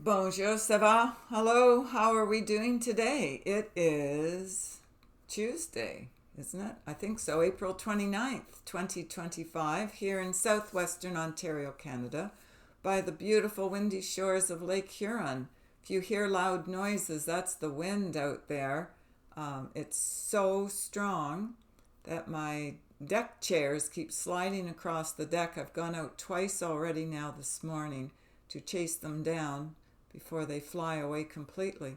Bonjour, ça va? Hello, how are we doing today? It is Tuesday, isn't it? I think so, April 29th, 2025, here in southwestern Ontario, Canada, by the beautiful windy shores of Lake Huron. If you hear loud noises, that's the wind out there. It's so strong that my deck chairs keep sliding across the deck. I've gone out twice already now this morning to chase them down before they fly away completely.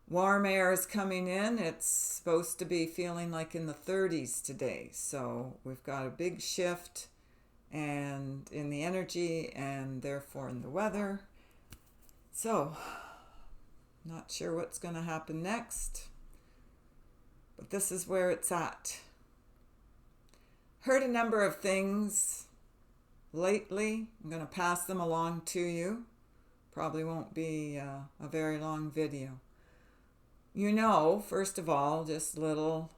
Warm air is coming in. It's supposed to be feeling like in the 30s today. So we've got a big shift and in the energy and therefore in the weather. So not sure what's going to happen next, but this is where it's at. Heard a number of things lately. I'm going to pass them along to you. Probably won't be a very long video. First of all, just a little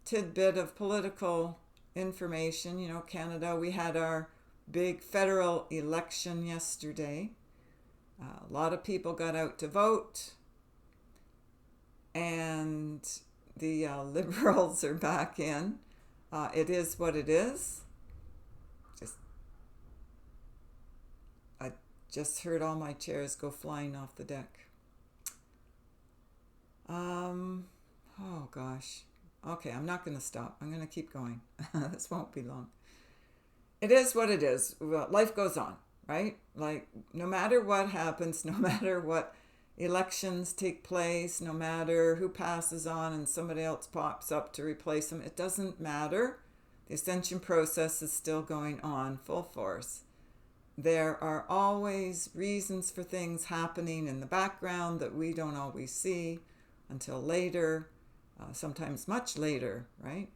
tidbit of political information. Canada, we had our big federal election yesterday. A lot of people got out to vote, and the Liberals are back in. It is what it is. I just heard all my chairs go flying off the deck. Oh gosh. Okay, I'm not going to stop. I'm going to keep going. This won't be long. It is what it is. Well, life goes on, right? Like, no matter what happens, no matter what elections take place, no matter who passes on and somebody else pops up to replace them, it doesn't matter. The ascension process is still going on full force. There are always reasons for things happening in the background that we don't always see until later, sometimes much later, right?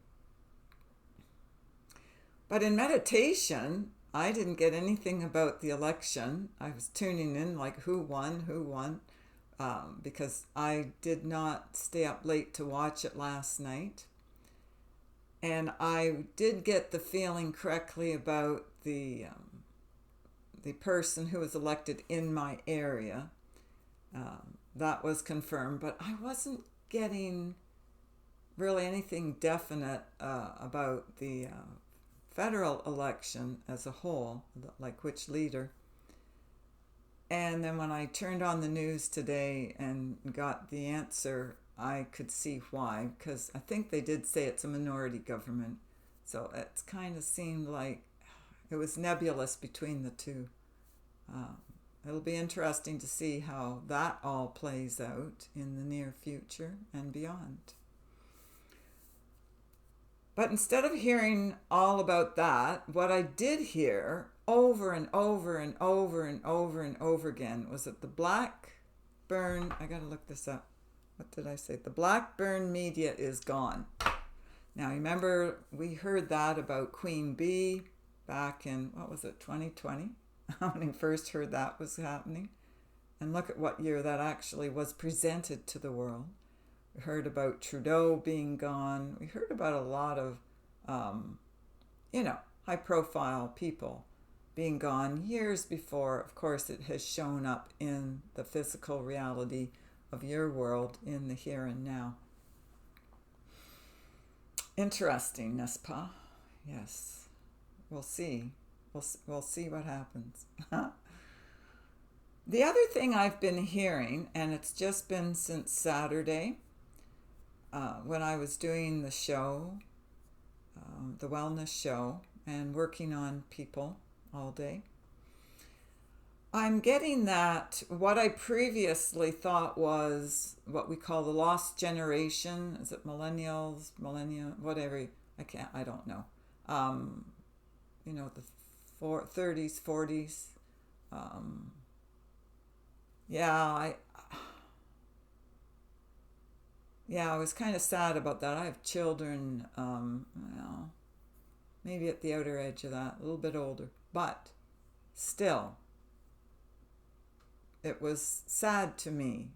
But in meditation, I didn't get anything about the election. I was tuning in like who won, because I did not stay up late to watch it last night. And I did get the feeling correctly about the person who was elected in my area. That was confirmed, but I wasn't getting really anything definite about the federal election as a whole, like which leader. And then when I turned on the news today and got the answer, I could see why, because I think they did say it's a minority government. So it's kind of seemed like it was nebulous between the two. It'll be interesting to see how that all plays out in the near future and beyond. But instead of hearing all about that, what I did hear over and over and over and over and over again was that the Blackburn, I gotta look this up. What did I say? The Blackburn media is gone. Now, remember, we heard that about Queen Bee back in, 2020? When I first heard that was happening. And look at what year that actually was presented to the world. We heard about Trudeau being gone. We heard about a lot of, high-profile people being gone years before. Of course, it has shown up in the physical reality of your world in the here and now. Interesting, n'est-ce pas? Yes. We'll see. We'll see what happens. The other thing I've been hearing, and it's just been since Saturday, when I was doing the show, the wellness show, and working on people all day, I'm getting that what I previously thought was what we call the lost generation. Is it millennials, whatever? I don't know. The 30s, 40s. I was kind of sad about that. I have children, maybe at the outer edge of that, a little bit older. But still, it was sad to me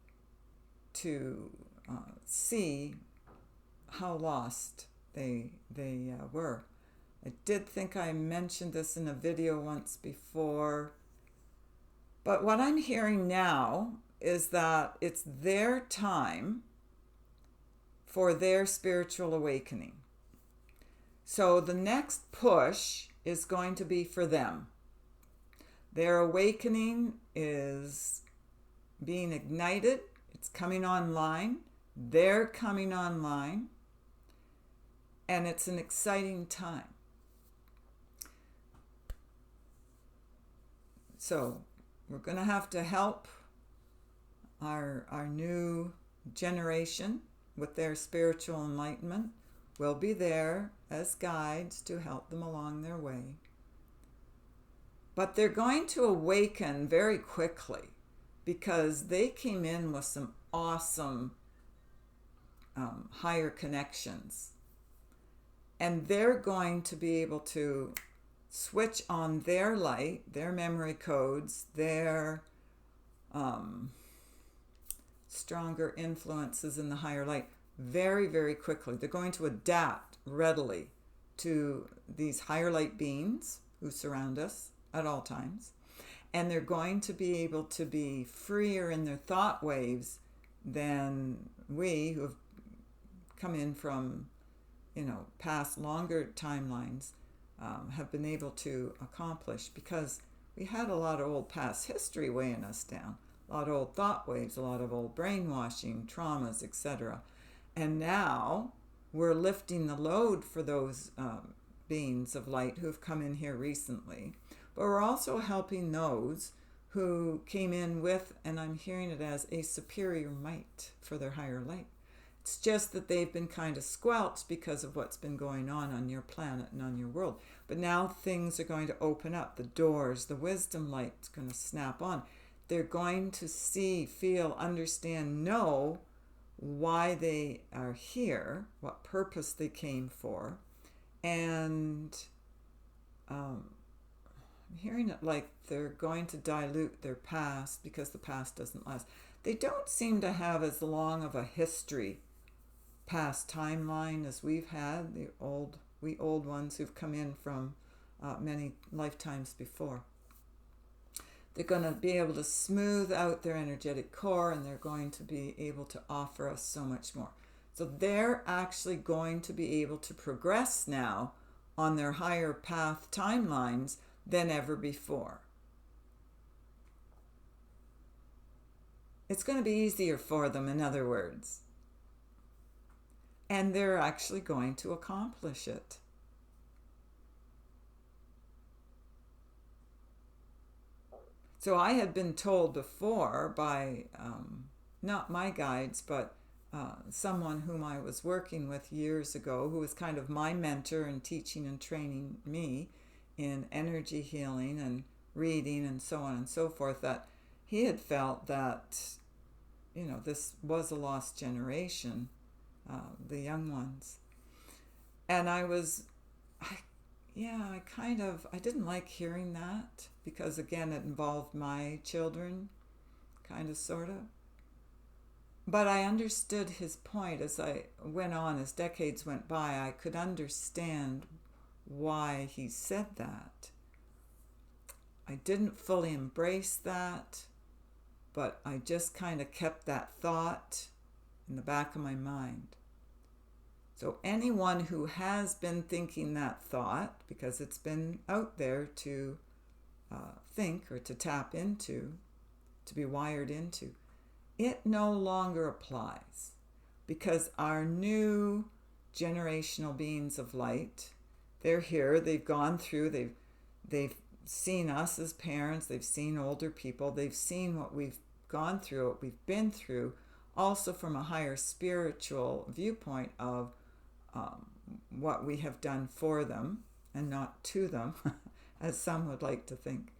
to see how lost they were. I did think I mentioned this in a video once before. But what I'm hearing now is that it's their time for their spiritual awakening. So the next push is going to be for them. Their awakening is being ignited. It's coming online. They're coming online. And it's an exciting time. So we're going to have to help our new generation with their spiritual enlightenment. We'll be there as guides to help them along their way. But they're going to awaken very quickly because they came in with some awesome higher connections. And they're going to be able to switch on their light, their memory codes, their stronger influences in the higher light very, very quickly. They're going to adapt readily to these higher light beings who surround us at all times. And they're going to be able to be freer in their thought waves than we who have come in from, past longer timelines have been able to accomplish, because we had a lot of old past history weighing us down, a lot of old thought waves, a lot of old brainwashing, traumas, etc. And now we're lifting the load for those beings of light who have come in here recently. But we're also helping those who came in with, and I'm hearing it as, a superior might for their higher light. It's just that they've been kind of squelched because of what's been going on your planet and on your world. But now things are going to open up. The doors, the wisdom light's going to snap on. They're going to see, feel, understand, know why they are here, what purpose they came for. And I'm hearing it like they're going to dilute their past because the past doesn't last. They don't seem to have as long of a history past timeline as we've had, we old ones who've come in from many lifetimes before. They're going to be able to smooth out their energetic core, and they're going to be able to offer us so much more. So they're actually going to be able to progress now on their higher path timelines than ever before. It's going to be easier for them, in other words. And they're actually going to accomplish it. So I had been told before by, not my guides, but someone whom I was working with years ago, who was kind of my mentor and teaching and training me in energy healing and reading and so on and so forth, that he had felt that, this was a lost generation. The young ones. And I didn't like hearing that, because again, it involved my children, kind of, sort of. But I understood his point as I went on, as decades went by. I could understand why he said that. I didn't fully embrace that, but I just kind of kept that thought in the back of my mind. So anyone who has been thinking that thought, because it's been out there to think or to tap into, to be wired into, it no longer applies, because our new generational beings of light, they're here, they've gone through, they've seen us as parents, they've seen older people, they've seen what we've gone through, what we've been through, also from a higher spiritual viewpoint of what we have done for them and not to them, as some would like to think.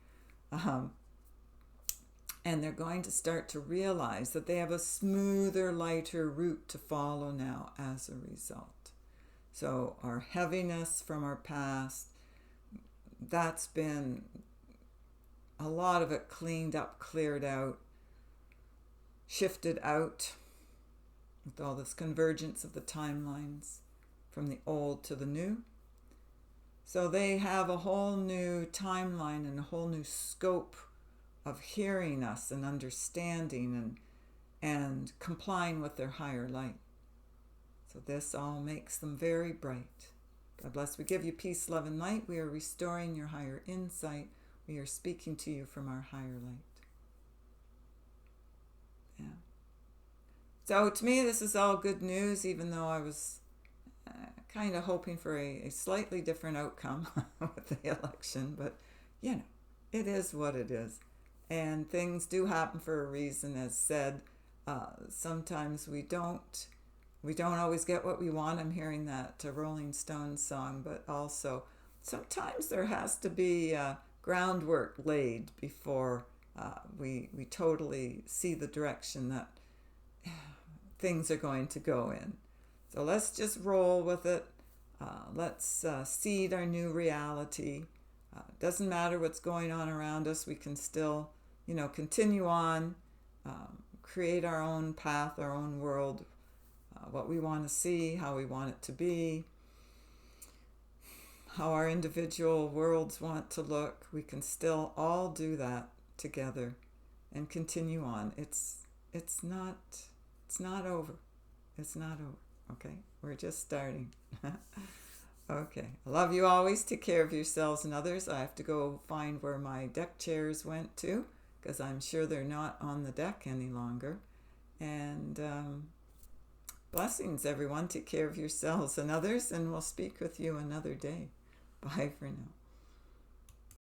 And they're going to start to realize that they have a smoother, lighter route to follow now as a result. So our heaviness from our past, that's been a lot of it cleaned up, cleared out, shifted out with all this convergence of the timelines from the old to the new. So they have a whole new timeline and a whole new scope of hearing us and understanding and complying with their higher light. So this all makes them very bright. God bless. We give you peace, love, and light. We are restoring your higher insight. We are speaking to you from our higher light. Yeah. So to me, this is all good news, even though I was kind of hoping for a slightly different outcome with the election. But, it is what it is. And things do happen for a reason, as said. Sometimes we don't always get what we want. I'm hearing that Rolling Stones song, but also sometimes there has to be groundwork laid before we totally see the direction that things are going to go in. So let's just roll with it. Let's seed our new reality. Doesn't matter what's going on around us. We can still, continue on, create our own path, our own world, what we want to see, how we want it to be, how our individual worlds want to look. We can still all do that together and continue on. It's not over. It's not over. Okay? We're just starting. Okay. I love you always. Take care of yourselves and others. I have to go find where my deck chairs went to, because I'm sure they're not on the deck any longer. And blessings, everyone. Take care of yourselves and others, and we'll speak with you another day. Bye for now.